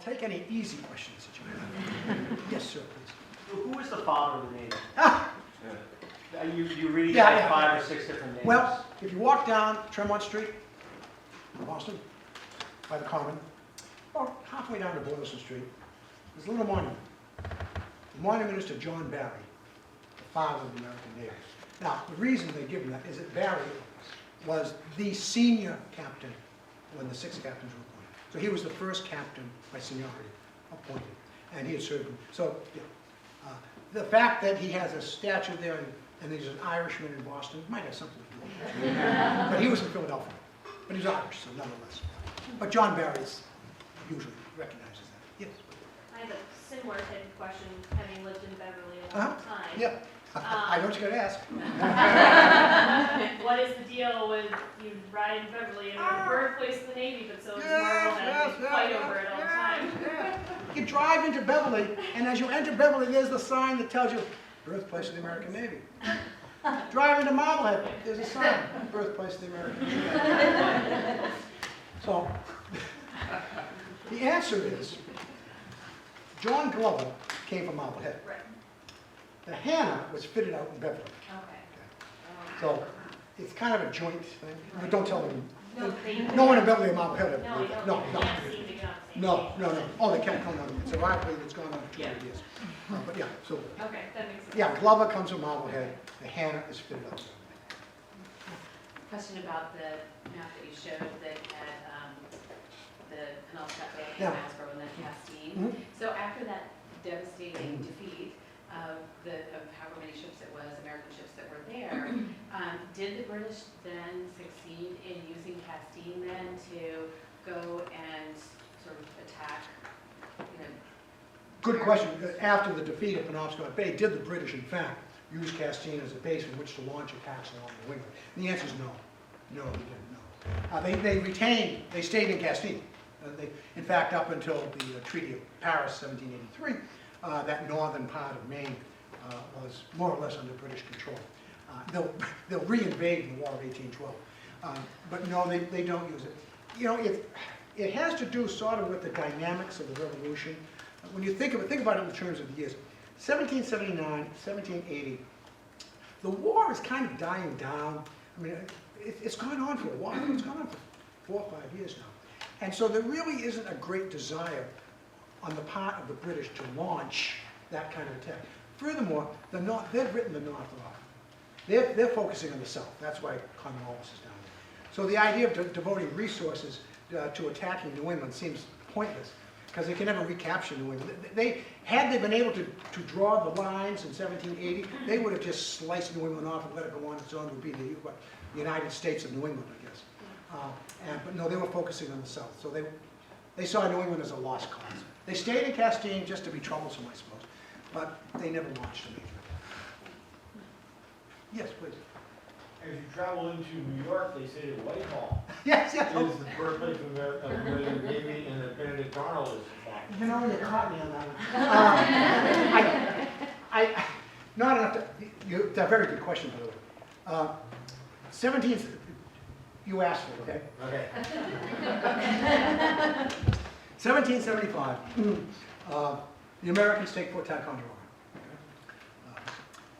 take any easy questions that you have. Yes, sir, please. Who was the father of the Navy? Ah, You read Yeah, like yeah. 5 or 6 different names. well, if you walk down Tremont Street in Boston, by the Common, or halfway down to Boylston Street, there's a little monument. The monument is to John Barry, the father of the American Navy. Now, the reason they give him that is that Barry was the senior captain when the 6 captains were appointed. So he was the first captain by seniority appointed, and he had served. So, yeah. The fact that he has a statue there and he's an Irishman in Boston might have something to do with it. But he was in Philadelphia. But he's Irish, so nonetheless. But John Barry usually recognizes that. Yes. I have a similar type of question, having lived in Beverly a long time. Yeah. I know what you're going to ask. What is the deal with you ride in Beverly and the birthplace of the Navy, but so is Marvel that they fight over it all the time? You drive into Beverly, and as you enter Beverly, there's the sign that tells you birthplace of the American Navy. Drive into Marblehead, there's a sign, birthplace of the American Navy. So, the answer is, John Glover came from Marblehead. Right. The Hannah was fitted out in Beverly. Okay. So, it's kind of a joint thing, but don't tell them. No, No one in Beverly or Marblehead. No, they don't. No, They no. can't seem to get on the same No, page. no, no. Oh, they can't come on. It's a rivalry that's gone on for 200 years. But yeah, so, Okay, that makes sense. yeah, Glover comes from Marblehead. The Hannah is fitted out. Question about the map that you showed that had the Penobscot Bay, Yeah. Masborough, and then Castine. Mhm. So after that devastating defeat of however many ships it was, American ships that were there, did the British then succeed in using Castine then to go and sort of attack, you know? Good question. After the defeat of Penobscot Bay, did the British, in fact, use Castine as a base from which to launch attacks along the New England? And the answer is no. No, they didn't, no. They stayed in Castine. In fact, up until the Treaty of Paris, 1783, that northern part of Maine was more or less under British control. They'll reinvade in the War of 1812. But no, they don't use it. You know, it has to do sort of with the dynamics of the Revolution. When you think about it in terms of the years. 1779, 1780, the war is kind of dying down. I mean, it's gone on for a while. It's gone on for 4 or 5 years now. And so there really isn't a great desire on the part of the British to launch that kind of attack. Furthermore, they've written the North off. They're focusing on the South. That's why Cornwallis is down there. So the idea of devoting resources to attacking New England seems pointless, because they can never recapture New England. Had they been able to draw the lines in 1780, they would have just sliced New England off and let it go on its own. It would be the United States of New England, I guess. But no, they were focusing on the South. So they saw New England as a lost cause. They stayed in Castine just to be troublesome, I suppose, but they never launched a major attack. Yes, please. As you travel into New York, they say that Whitehall Yes. is the birthplace of the American Navy, and that Benedict Arnold is back. You know, you caught me on that one. Not enough to, it's a very good question, by the way. 17th, you asked for it, okay? Okay. 1775, the Americans take Fort Ticonderoga,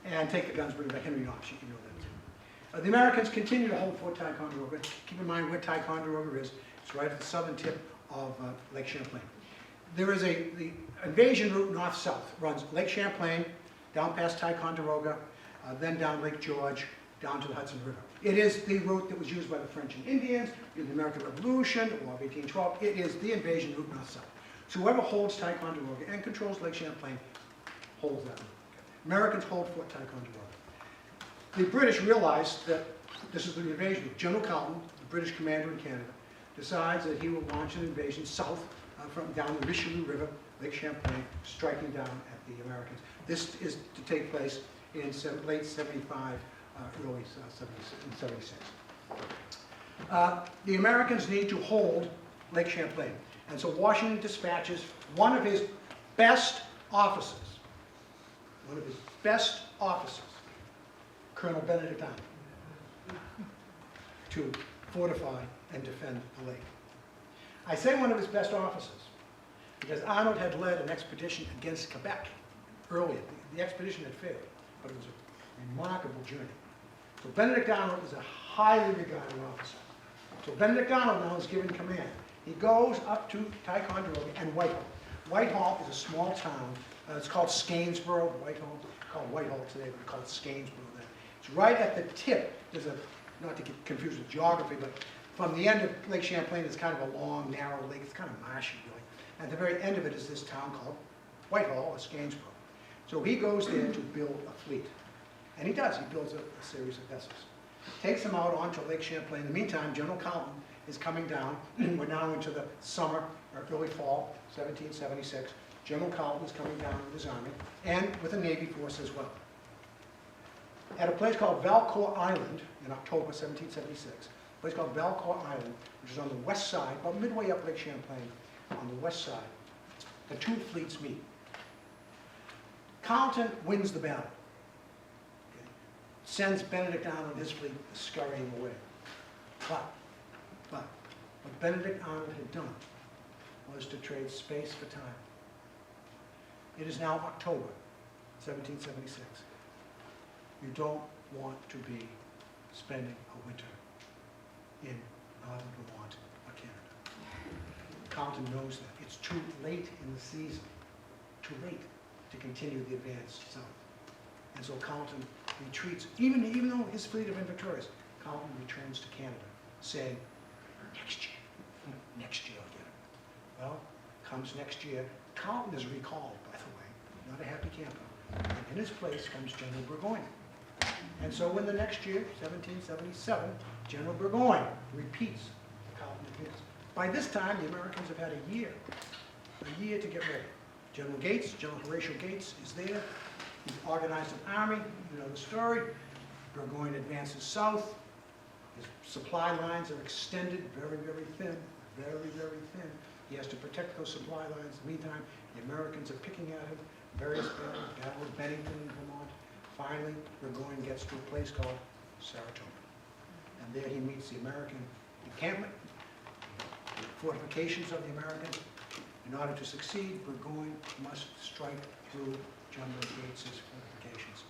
and take the guns, bring back Henry Knox, you can know that too. The Americans continue to hold Fort Ticonderoga. Keep in mind where Ticonderoga is. It's right at the southern tip of Lake Champlain. There is the invasion route north-south, runs Lake Champlain, down past Ticonderoga, then down Lake George, down to the Hudson River. It is the route that was used by the French and Indians in the American Revolution, the War of 1812. It is the invasion route north-south. So whoever holds Ticonderoga and controls Lake Champlain holds that route. Americans hold Fort Ticonderoga. The British realized that this is the invasion. General Carleton, the British commander in Canada, decides that he will launch an invasion south from down the Richelieu River, Lake Champlain, striking down at the Americans. This is to take place in late 75, early 76. The Americans need to hold Lake Champlain. And so Washington dispatches one of his best officers, Colonel Benedict Arnold, to fortify and defend the lake. I say one of his best officers because Arnold had led an expedition against Quebec earlier. The expedition had failed, but it was a remarkable journey. So Benedict Arnold is a highly regarded officer. So Benedict Arnold now is given command. He goes up to Ticonderoga and Whitehall. Whitehall is a small town. It's called Scainsborough, Whitehall. It's called Whitehall today, but we call it Scainsborough then. It's right at the tip. There's a, not to get confused with geography, but from the end of Lake Champlain, it's kind of a long, narrow lake. It's kind of marshy, really. At the very end of it is this town called Whitehall, or Scainsborough. So he goes there to build a fleet. And he does. He builds a series of vessels. Takes them out onto Lake Champlain. In the meantime, General Carleton is coming down. We're now into the summer, or early fall, 1776. General Carleton is coming down with his army, and with a Navy force as well. At a place called Valcour Island, in October 1776, a place called Valcour Island, which is on the west side, about midway up Lake Champlain, on the west side, the two fleets meet. Carleton wins the battle. Okay. Sends Benedict Arnold and his fleet scurrying away. But what Benedict Arnold had done was to trade space for time. It is now October 1776. You don't want to be spending a winter in northern Vermont or Canada. Carleton knows that. It's too late in the season, too late to continue the advance south. And so Carleton retreats, even though his fleet have been victorious, Carleton returns to Canada, saying, next year I'll get it. Well, comes next year, Carleton is recalled, by the way, not a happy camper. And in his place comes General Burgoyne. And so in the next year, 1777, General Burgoyne repeats Carleton advance. By this time, the Americans have had a year to get ready. General Gates, General Horatio Gates is there. He's organized an army, you know the story. Burgoyne advances south. His supply lines are extended, very, very thin, very, very thin. He has to protect those supply lines. In the meantime, the Americans are picking at him. Various battles, Battle of Bennington in Vermont. Finally, Burgoyne gets to a place called Saratoga. And there he meets the American encampment, the fortifications of the Americans. In order to succeed, Burgoyne must strike through General Gates' fortifications.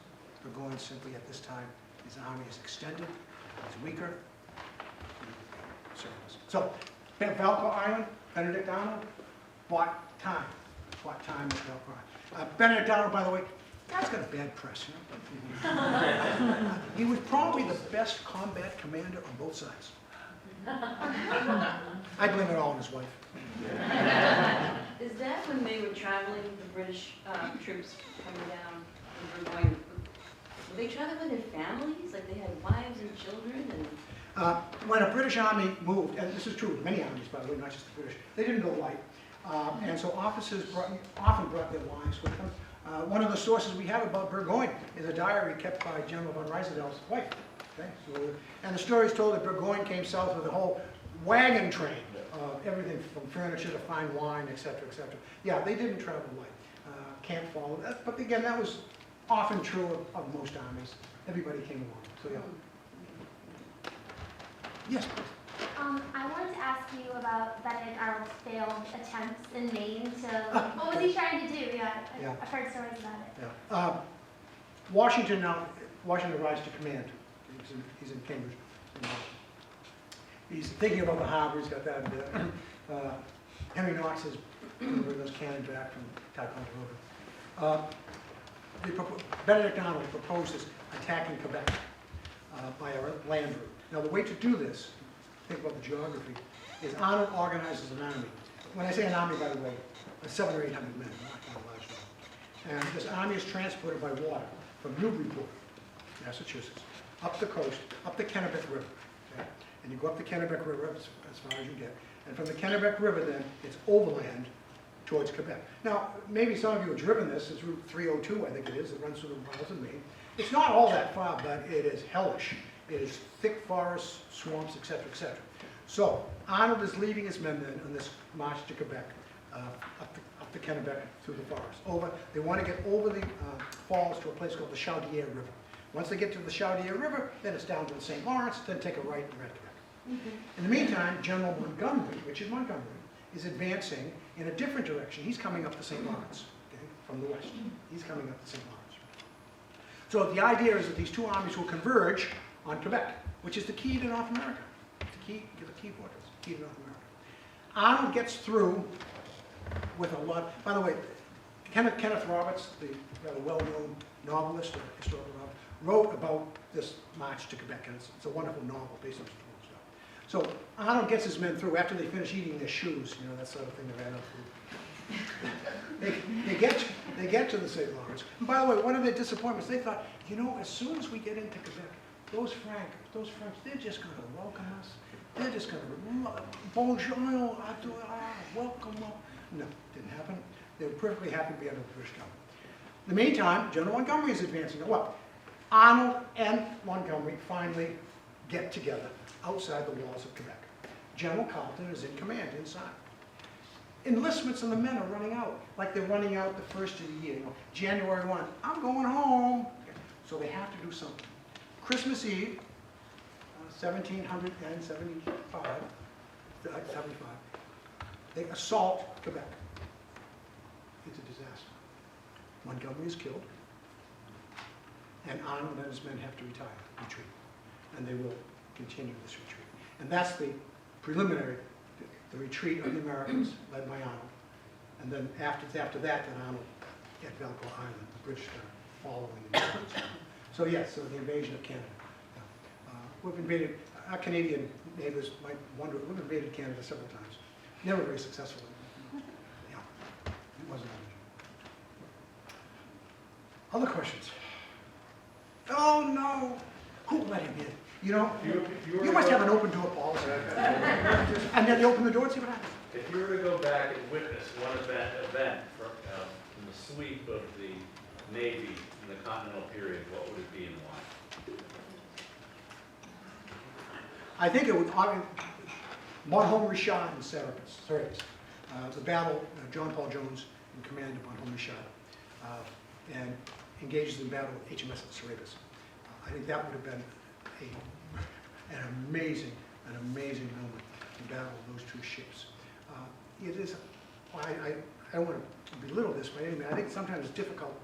Burgoyne simply, at this time, his army is extended, he's weaker, so, Valcour Island, Benedict Arnold, bought time at Valcour Island. Benedict Arnold, by the way, guy's got a bad press, you know? He was probably the best combat commander on both sides. I blame it all on his wife. Is that when they were traveling, the British troops coming down and were going, were they traveling with their families? Like they had wives and children and? When a British army moved, and this is true of many armies, by the way, not just the British, they didn't go light. And so officers often brought their wives with them. One of the sources we have about Burgoyne is a diary kept by General von Reisedel's wife. Okay? So, and the story is told that Burgoyne came south with a whole wagon train of everything from furniture to fine wine, etc., etc. Yeah, they didn't travel light. Can't follow that. But again, that was often true of most armies. Everybody came along. So yeah. Yes, please. I wanted to ask you about Benedict Arnold's failed attempts in Maine to, what was he trying to do? Yeah, I've heard stories about it. Yeah. Washington arrives to command. He's in Cambridge. He's thinking about the harbor. He's got that. Henry Knox has bring those cannon back from Ticonderoga. Benedict Arnold proposes attacking Quebec by a land route. Now the way to do this, think about the geography, is Arnold organizes an army. When I say an army, by the way, 700 or 800 men, not a large number. And this army is transported by water from Newburyport, Massachusetts, up the coast, up the Kennebec River. Okay? And you go up the Kennebec River as far as you get. And from the Kennebec River then, it's overland towards Quebec. Now, maybe some of you have driven this. It's Route 302, I think it is. It runs through the wilds of Maine. It's not all that far, but it is hellish. It is thick forests, swamps, etc., etc. So Arnold is leading his men then on this march to Quebec, up the Kennebec through the forest. They want to get over the falls to a place called the Chaudière River. Once they get to the Chaudière River, then it's down to the St. Lawrence, then take a right and red Quebec. In the meantime, General Montgomery, Richard Montgomery, is advancing in a different direction. He's coming up the St. Lawrence, okay, from the west. He's coming up the St. Lawrence. So the idea is that these two armies will converge on Quebec, which is the key to North America. The key fortress, key to North America. Arnold gets through with a lot. By the way, Kenneth Roberts, the rather well-known novelist, or historical novelist, wrote about this march to Quebec, and it's a wonderful novel based on historical stuff. So Arnold gets his men through after they finish eating their shoes, you know, that sort of thing they ran out through. They get to the St. Lawrence. And by the way, one of their disappointments, they thought, you know, as soon as we get into Quebec, those French, they're just going to welcome us. They're just going to, bonjour, welcome up. No, didn't happen. They were perfectly happy to be under the British government. In the meantime, General Montgomery is advancing. Well, Arnold and Montgomery finally get together outside the walls of Quebec. General Carleton is in command inside. Enlistments and the men are running out, like they're running out the first of the year. You know, January 1, I'm going home. So they have to do something. Christmas Eve, 1775, they assault Quebec. It's a disaster. Montgomery is killed, and Arnold and his men have to retreat, and they will continue this retreat. And that's the preliminary, the retreat of the Americans, led by Arnold. And then after that, then Arnold at Velcro Island, the British are following the Americans. So yes, so the invasion of Canada. We've invaded, our Canadian neighbors might wonder, we've invaded Canada several times. Never very successfully. Yeah, it wasn't. Other questions? Oh no! Who let him in? You know, you must have an open door policy. And then you open the door and see what happens. If you were to go back and witness one event from the sweep of the Navy in the Continental period, what would it be and why? I think it would, Montgomery Richard and Serapis. The battle, John Paul Jones in command of Montgomery Richard, and engages in battle with HMS Serapis. I think that would have been an amazing moment in battle of those two ships. It is, I don't want to belittle this by any means. I think sometimes it's difficult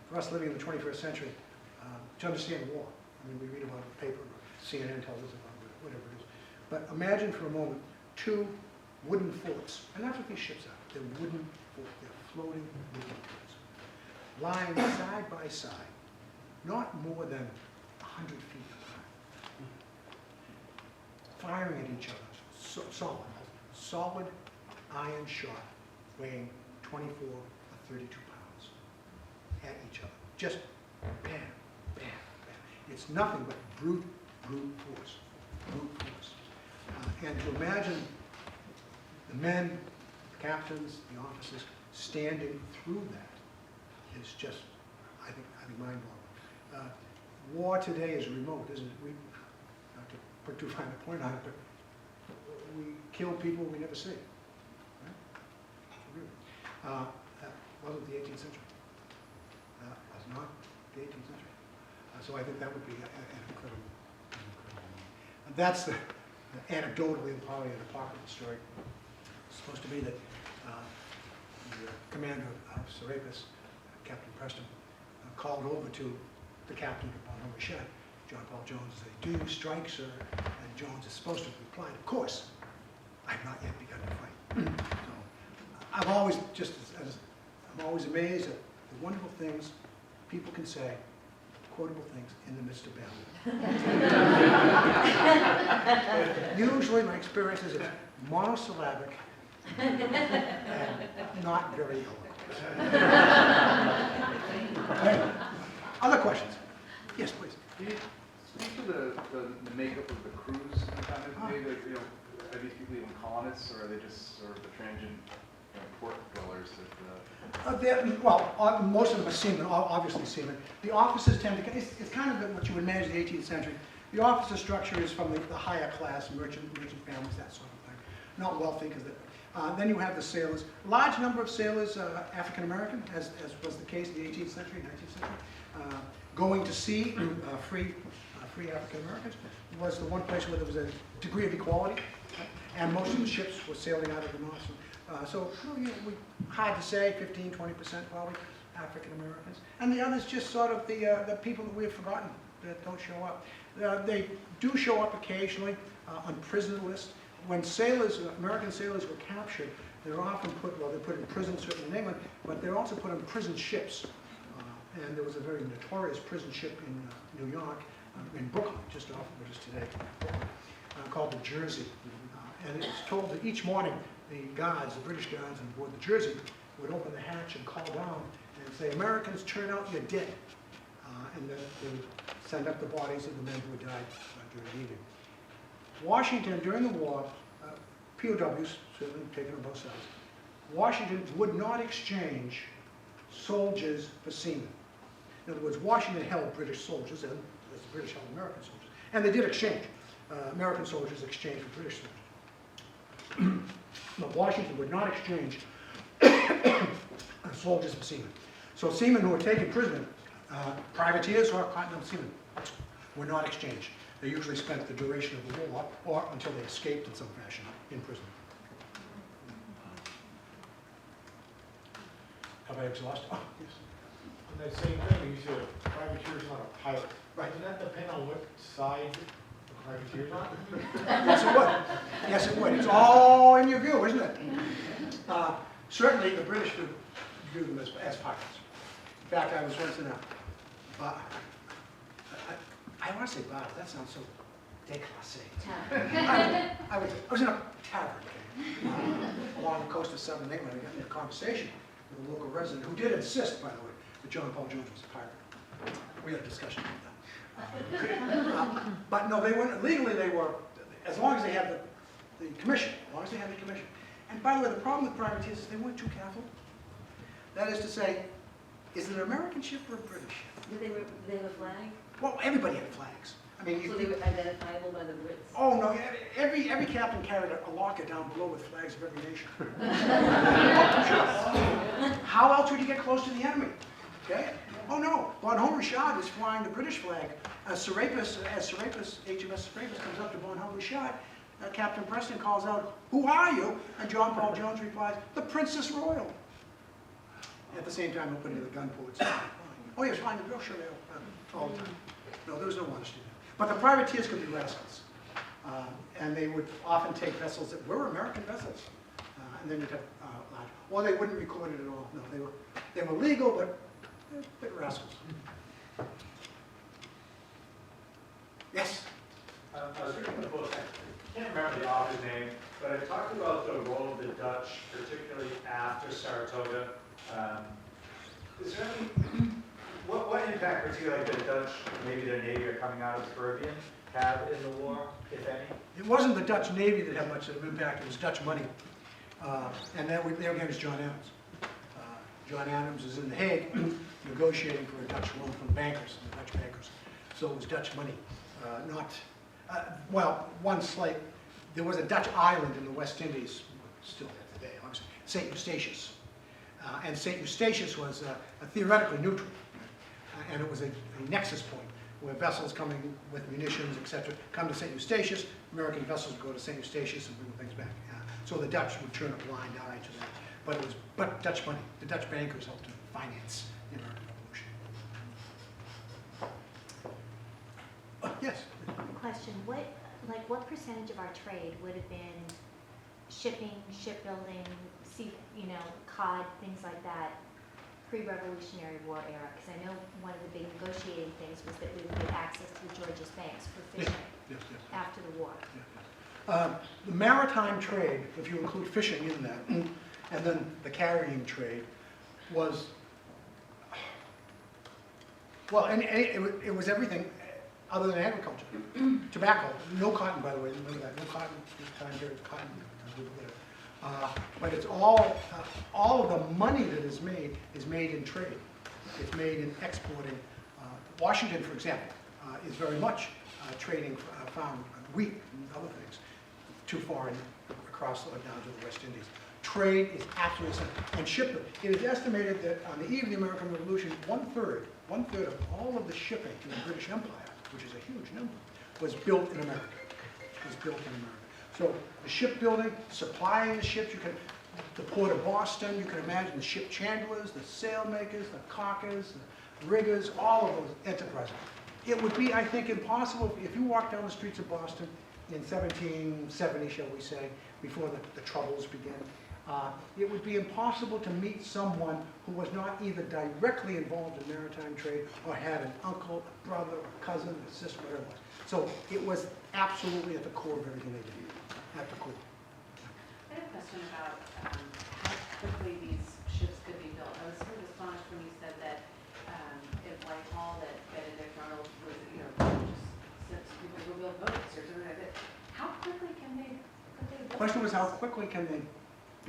for us living in the 21st century to understand war. I mean, we read about it in the paper, CNN tells us about it, whatever it is. But imagine for a moment two wooden forts, and that's what these ships are. They're wooden forts, they're floating wooden forts, lying side by side, not more than 100 feet apart, firing at each other, solid iron shot, weighing 24 or 32 pounds at each other. Just bam, bam, bam. It's nothing but brute force, and to imagine the men, the captains, the officers standing through that is just, I think mind-blowing. War today is remote, isn't it? We, not to put too fine a point on it, but we kill people we never see. Right? That wasn't the 18th century. That was not the 18th century. So I think that would be an incredible moment. And that's the anecdotally and probably an apocryphal story. It's supposed to be that the commander of Serapis, Captain Preston, called over to the captain of Montgomery Richard, John Paul Jones, and said, "Do you strike, sir?" And Jones is supposed to have replied, "Of course, I have not yet begun to fight." So I'm always I'm always amazed at the wonderful things people can say, quotable things in the midst of battle. Usually my experience is it's monosyllabic and not very eloquent. Other questions? Yes, please. Can you speak to the makeup of the crews in the time? Like, you know, are these people even colonists, or are they just sort of the transient port dwellers Well, most of them are seamen, obviously seamen. The officers tend to, it's kind of what you would imagine in the 18th century. The officer structure is from the higher class, merchant families, that sort of thing. Not wealthy, because then you have the sailors. Large number of sailors, African American, as was the case in the 18th century, 19th century. Going to sea, free African Americans, was the one place where there was a degree of equality. And most of the ships were sailing out of the north. So So, well, hard to say, 15, 20% probably African Americans. And the others just sort of the people that we've forgotten that don't show up. They do show up occasionally on prison lists. When sailors, American sailors were captured, they're often put, well, they're put in prison, certainly in England, but they're also put on prison ships. And there was a very notorious prison ship in New York, in Brooklyn, just off of it is today, called the Jersey. And it's told that each morning the guards, the British guards on board the Jersey, would open the hatch and call down and say, "Americans, turn out your dead." And then they would send up the bodies of the men who had died during the evening. Washington, during the war, POWs, certainly taken on both sides, Washington would not exchange soldiers for seamen. In other words, Washington held British soldiers, and the British held American soldiers. And they did exchange. American soldiers exchanged for British soldiers. But Washington would not exchange soldiers for seamen. So seamen who were taken prisoner, privateers or continental seamen, were not exchanged. They usually spent the duration of the war or until they escaped in some fashion in prison. Have I exhausted? Oh, yes. On that same thing, you said privateer's not a pilot. Right. Doesn't that depend on what side the privateer's on? Yes, it would. Yes, it would. It's all in your view, isn't it? Certainly, the British would view them as pirates. In fact, I was once in a bar. I want to say bar, that sounds so déclassé. I was in a tavern along the coast of southern England. I got in a conversation with a local resident who did insist, by the way, that John Paul Jones was a pirate. We had a discussion about that. But no, they weren't, legally they were, as long as they had the commission, as long as they had the commission. And by the way, the problem with privateers is they weren't too careful. That is to say, is it an American ship or a British ship? Did they have a flag? Well, everybody had flags. I mean, So they were identifiable by the Brits? oh no, every captain carried a locker down below with flags of every nation. How else would you get close to the enemy? Okay? Oh no, Bonhomme Richard is flying the British flag. As HMS Serapis comes up to Bonhomme Richard, Captain Preston calls out, "Who are you?" And John Paul Jones replies, "The Princess Royal." At the same time, opening the gun ports. Oh yes, fine, the real sure all the time. No, there was no honesty there. But the privateers could be rascals. And they would often take vessels that were American vessels. And then you'd have large, or they wouldn't record it at all. No, they were legal, but a bit rascals. Yes? I was reading the book, I can't remember the author's name, but it talked about the role of the Dutch, particularly after Saratoga. Is there any, what impact particularly the Dutch, maybe their Navy are coming out of the Caribbean, have in the war, if any? It wasn't the Dutch Navy that had much of an impact, it was Dutch money. And there again was John Adams. John Adams is in The Hague negotiating for a Dutch loan from bankers, the Dutch bankers. So it was Dutch money, well, one slight, there was a Dutch island in the West Indies, still there today, obviously, St. Eustatius. And St. Eustatius was theoretically neutral. And it was a nexus point where vessels coming with munitions, etc., come to St. Eustatius. American vessels would go to St. Eustatius and bring things back. So the Dutch would turn a blind eye to that. But it was Dutch money. The Dutch bankers helped to finance the American Revolution. Yes? Question, what percentage of our trade would have been shipping, shipbuilding, cod, things like that, pre-Revolutionary War era? Because I know one of the big negotiating things was that we would get access to the Georges Banks for fishing after the war. The maritime trade, if you include fishing in that, and then the carrying trade, was, well, and it was everything other than agriculture. Tobacco, no cotton, by the way, remember that, no cotton, time period, cotton. But it's all of the money that is made in trade. It's made in exporting. Washington, for example, is very much trading farm wheat and other things too far across down to the West Indies. Trade is absolutely essential. And shipping. It is estimated that on the eve of the American Revolution, one third of all of the shipping in the British Empire, which is a huge number, was built in America. So the shipbuilding, supplying the ships, the Port of Boston, you can imagine the ship chandlers, the sailmakers, the caulkers, the riggers, all of those enterprises. It would be, I think, impossible if you walk down the streets of Boston in 1770, shall we say, before the Troubles began. It would be impossible to meet someone who was not either directly involved in maritime trade or had an uncle, a brother, a cousin, a sister, whatever it was. So it was absolutely at the core of everything they did, at the core. I had a question about how quickly these ships could be built. I was sort of astonished when you said that in Whitehall that Benedict Arnold was, just since people will build boats or something like that. How quickly can they build? The question was, how quickly can they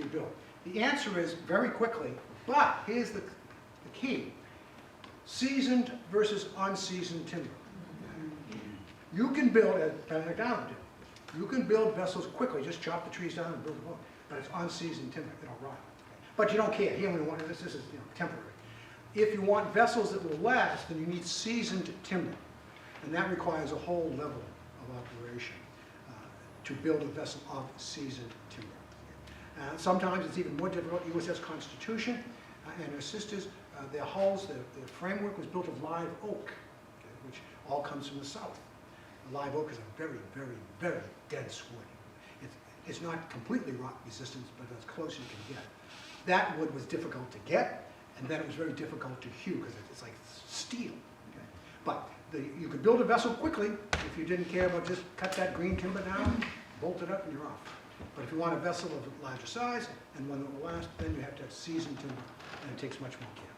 be built? The answer is very quickly, but here's the key. Seasoned versus unseasoned timber. You can build, as Benedict Arnold did, you can build vessels quickly, just chop the trees down and build a boat, but it's unseasoned timber, it'll rot. But you don't care, here we want, this is temporary. If you want vessels that will last, then you need seasoned timber, and that requires a whole level of operation to build a vessel of seasoned timber. Sometimes it's even more difficult. USS Constitution and her sisters, their hulls, their framework was built of live oak, which all comes from the south. Live oak is a very, very, very dense wood. It's not completely rot resistant, but as close as you can get. That wood was difficult to get, and then it was very difficult to hew because it's like steel. Okay? But you could build a vessel quickly if you didn't care about just cut that green timber down, bolt it up, and you're off. But if you want a vessel of a larger size and one that will last, then you have to have seasoned timber, and it takes much more care.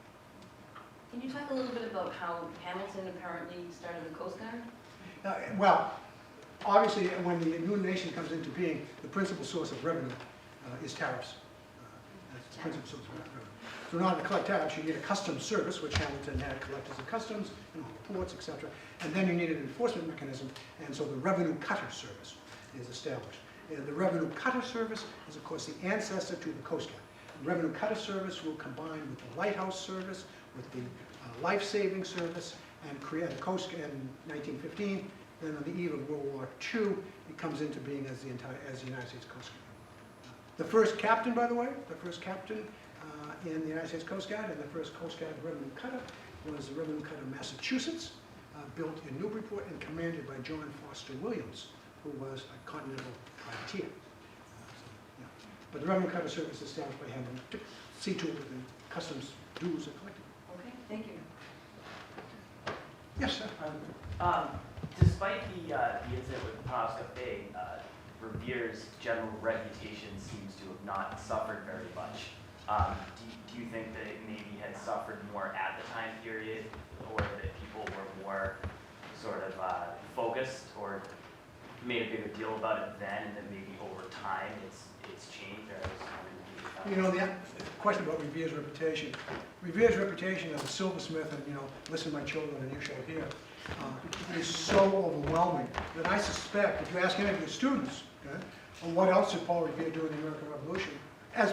Can you talk a little bit about how Hamilton apparently started the Coast Guard? Well, obviously, when the new nation comes into being, the principal source of revenue is tariffs. That's the principal source of revenue. So in order to collect tariffs, you need a customs service, which Hamilton had collectors of customs, and all the ports, etc. And then you need an enforcement mechanism, and so the revenue cutter service is established. The revenue cutter service is, of course, the ancestor to the Coast Guard. The revenue cutter service will combine with the lighthouse service, with the life-saving service, and create a Coast Guard in 1915. Then on the eve of World War II, it comes into being as the United States Coast Guard. The first captain, by the way, in the United States Coast Guard, and the first Coast Guard revenue cutter was the revenue cutter Massachusetts, built in Newburyport and commanded by John Foster Williams, who was a continental privateer. But the revenue cutter service established by him to see to it that the customs dues are collected. Okay, thank you. Yes, sir. Despite the incident with Penobscot Bay, Revere's general reputation seems to have not suffered very much. Do you think that it maybe had suffered more at the time period, or that people were more sort of focused or made a bigger deal about it then, and then maybe over time it's changed? The question about Revere's reputation. Revere's reputation as a silversmith, and listen, my children, and you shall hear, is so overwhelming that I suspect, if you ask any of your students, okay, well, what else did Paul Revere do in the American Revolution? I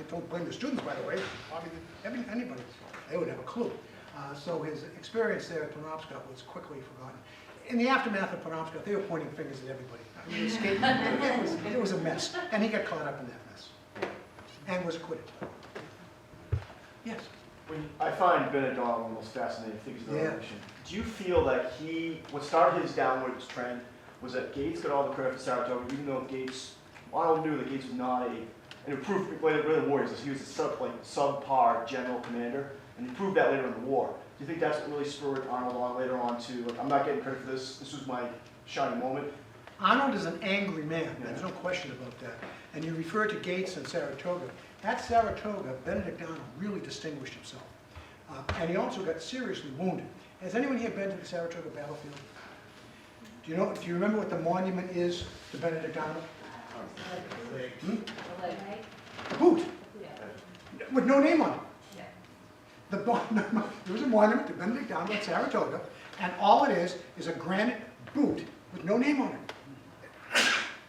don't blame the students, by the way, probably anybody, they would have a clue. So his experience there at Penobscot was quickly forgotten. In the aftermath of Penobscot, they were pointing fingers at everybody. It was a mess, and he got caught up in that mess, and was acquitted. Yes? I find Benedict Arnold one of the most fascinating figures of the Revolution. Do you feel that what started his downwards trend was that Gates got all the credit for Saratoga, even though Arnold knew that Gates was not and it proved later in the war, he was a subpar general commander, and he proved that later in the war. Do you think that's what really spurred Arnold on later on to, I'm not getting credit for this was my shining moment? Arnold is an angry man, there's no question about that. And you refer to Gates and Saratoga. At Saratoga, Benedict Arnold really distinguished himself. And he also got seriously wounded. Has anyone here been to the Saratoga battlefield? Do you remember what the monument is to Benedict Arnold? A boot. With no name on it. There was a monument to Benedict Arnold at Saratoga, and all it is a granite boot with no name on it.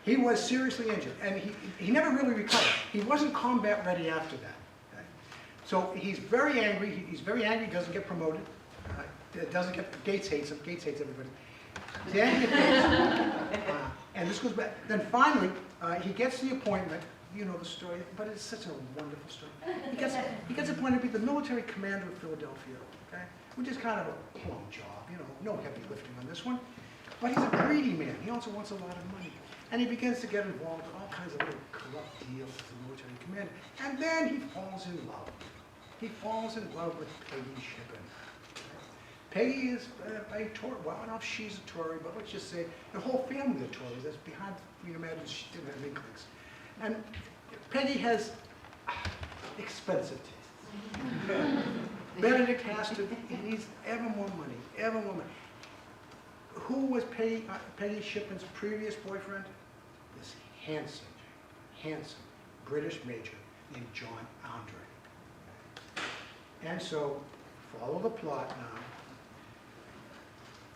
He was seriously injured, and he never really recovered. He wasn't combat ready after that. Okay? So he's very angry. He's very angry. He doesn't get promoted. Gates hates him. Gates hates everybody. He's angry at Gates. And this goes back. Then finally, he gets the appointment you know the story, but it's such a wonderful story. He gets appointed to be the military commander of Philadelphia, okay? Which is kind of a plum job, you know, no heavy lifting on this one. But he's a greedy man. He also wants a lot of money. And he begins to get involved in all kinds of little corrupt deals as a military commander. And then he falls in love. He falls in love with Peggy Shippen. Peggy is a Tory. Well, I don't know if she's a Tory, but let's just say the whole family of Tories. That's behind, you can imagine she didn't have inklings. And Peggy has expensive tastes. Benedict has to, he needs ever more money, ever more money. Who was Peggy Shippen's previous boyfriend? This handsome British major named John Andre. And so, follow the plot now.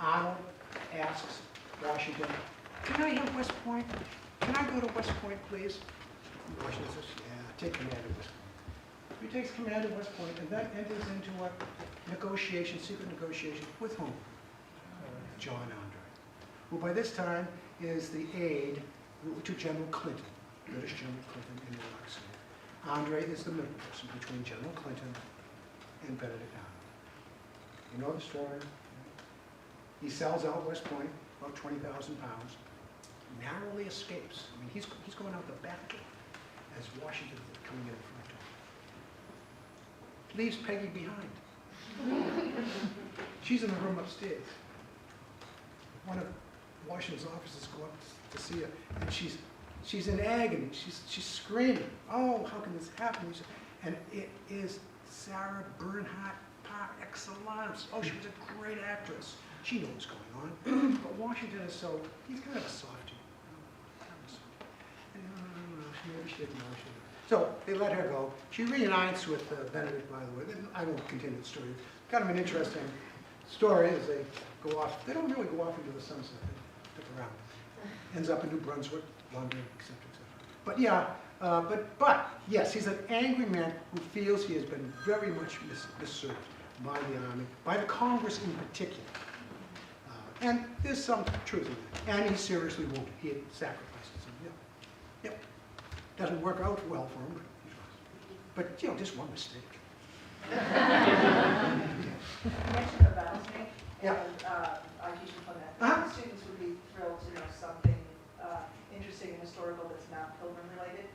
Arnold asks Washington, can I have West Point? Can I go to West Point, please? And Washington says, yeah, take command of West Point. He takes command of West Point, and that enters into a negotiation, secret negotiation, with whom? John Andre, who by this time is the aide to General Clinton, British General Clinton in Iraq. Andre is the middle person between General Clinton and Benedict Arnold. You know the story. He sells out West Point, about 20,000 pounds, narrowly escapes. I mean, he's going out the back door as Washington is coming in front of him. Leaves Peggy behind. She's in the room upstairs. One of Washington's officers go up to see her, and she's in agony. She's screaming, "Oh, how can this happen?" And it is Sarah Bernhardt par excellence. Oh, she was a great actress. She knows what's going on. But Washington is he's kind of a softie. Maybe she didn't know she didn't. So they let her go. She reunites with Benedict, by the way. I won't continue the story. Kind of an interesting story as they go off. They don't really go off into the sunset. They stick around. Ends up in New Brunswick, London, etc., etc. But yeah, but yes, he's an angry man who feels he has been very much misserved by the Army, by the Congress in particular. And there's some truth in that. And he's seriously wounded. He had sacrificed himself. Yep. Doesn't work out well for him, but you know, just one mistake. You mentioned the rattlesnake, Yeah. and I teach in Plymouth. Students would be thrilled to know something interesting and historical that's not Pilgrim related.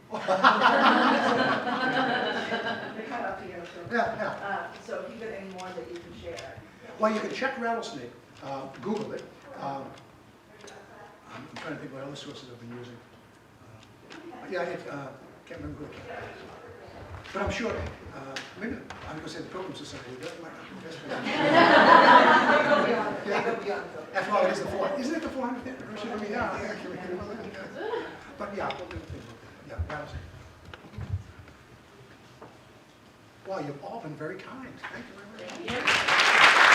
They're kind of up to you. So if you've got any more that you can share. Well, you can check rattlesnake. Google it. I'm trying to think what other sources I've been using. Can't remember who it came from. But I'm sure, maybe, I'm going to say the Pilgrim Society. That might not be the best way. They go beyond Pilgrim. After all, it is the 400th. Isn't it the 400th anniversary? I mean, yeah. But yeah, we'll do the thing. Yeah, rattlesnake. Well, you've all been very kind. Thank you very much. Thank you.